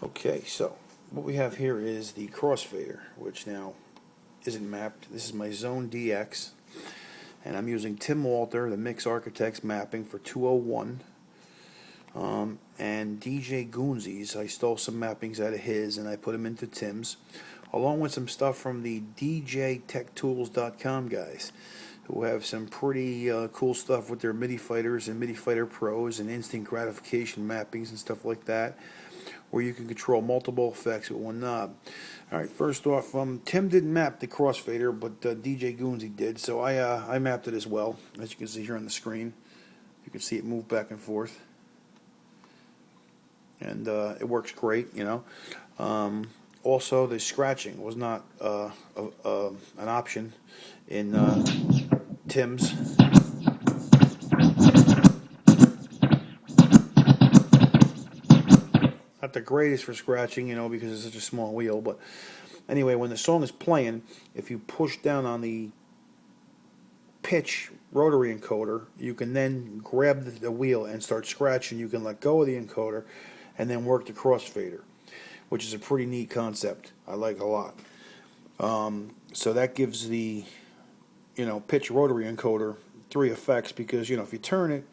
Okay, so what we have here is the crossfader, which now isn't mapped. This is my Xone DX, and I'm using Tim Walter, the Mix Architect's mapping for 201, and DJ Goonzies. I stole some mappings out of his, and I put them into Tim's, along with some stuff from the djtektools.com guys, who have some pretty cool stuff with their MIDI fighters and MIDI fighter pros and instant gratification mappings and stuff like that, where you can control multiple effects with one knob. Alright, first off, Tim didn't map the crossfader, but DJ Goonzy did, so I mapped it as well, as you can see here on the screen. You can see it move back and forth. And it works great, you know. Also, the scratching was not an option in Tim's. Not the greatest for scratching, you know, because it's such a small wheel. But anyway, when the song is playing, if you push down on the pitch rotary encoder, you can then grab the wheel and start scratching. You can let go of the encoder and then work the crossfader, which is a pretty neat concept. I like a lot. So that gives the, you know, pitch rotary encoder 3 effects, because, you know, if you turn it,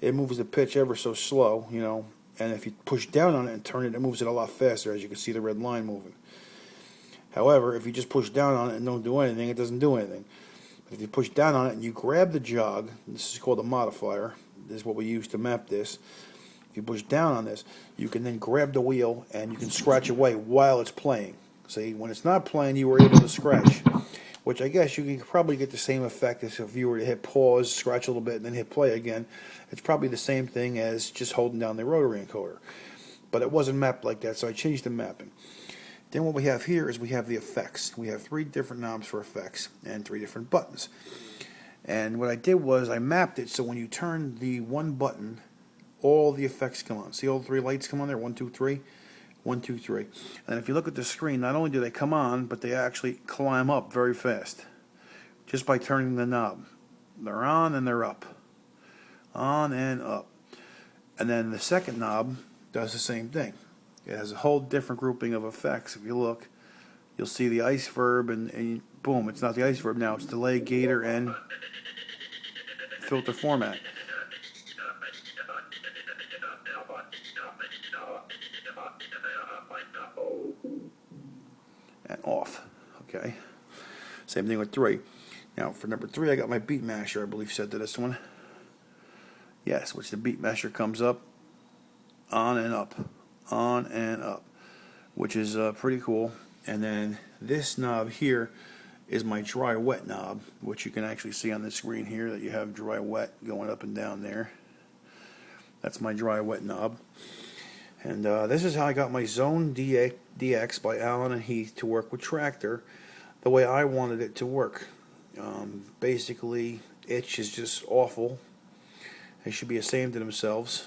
it moves the pitch ever so slow, you know, and if you push down on it and turn it, it moves it a lot faster, as you can see the red line moving. However, if you just push down on it and don't do anything, it doesn't do anything. But if you push down on it and you grab the jog, this is called a modifier, this is what we use to map this. If you push down on this, you can then grab the wheel and you can scratch away while it's playing. See, when it's not playing, you were able to scratch, which I guess you can probably get the same effect as if you were to hit pause, scratch a little bit, and then hit play again. It's probably the same thing as just holding down the rotary encoder. But it wasn't mapped like that, so I changed the mapping. Then what we have here is we have the effects. We have 3 different knobs for effects and 3 different buttons. And what I did was I mapped it so when you turn the one button, all the effects come on. See all 3 lights come on there? 1, 2, 3. 1, 2, 3. And if you look at the screen, not only do they come on, but they actually climb up very fast just by turning the knob. They're on and they're up. On and up. And then the second knob does the same thing. It has a whole different grouping of effects. If you look, you'll see the ice verb, and boom, it's not the ice verb now, it's delay, gator, and filter format. And off. Okay. Same thing with 3. Now for number 3, I got my beat masher, I believe, set to this one. Yes, which the beat masher comes up, on and up, which is pretty cool. And then this knob here is my dry wet knob, which you can actually see on the screen here that you have dry wet going up and down there. That's my dry wet knob. And this is how I got my Xone DX by allen&heath to work with Traktor the way I wanted it to work. Basically, itch is just awful. They should be ashamed of themselves.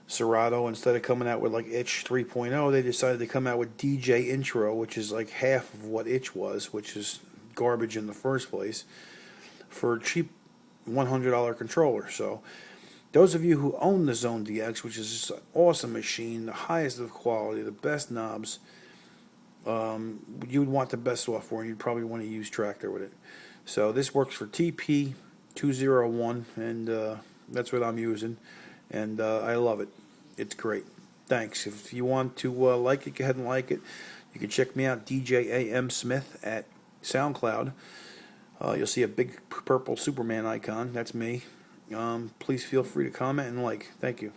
Serato, instead of coming out with like Itch 3.0, they decided to come out with DJ Intro, which is like half of what Itch was, which is garbage in the first place, for a cheap $100 controller. So those of you who own the Xone DX, which is just an awesome machine, the highest of quality, the best knobs, you would want the best software, and you'd probably want to use Traktor with it. So this works for TP201, and that's what I'm using, and I love it. It's great. Thanks. If you want to like it, go ahead and like it. You can check me out, DJ AM Smith, at SoundCloud. You'll see a big purple Superman icon. That's me. Please feel free to comment and like. Thank you.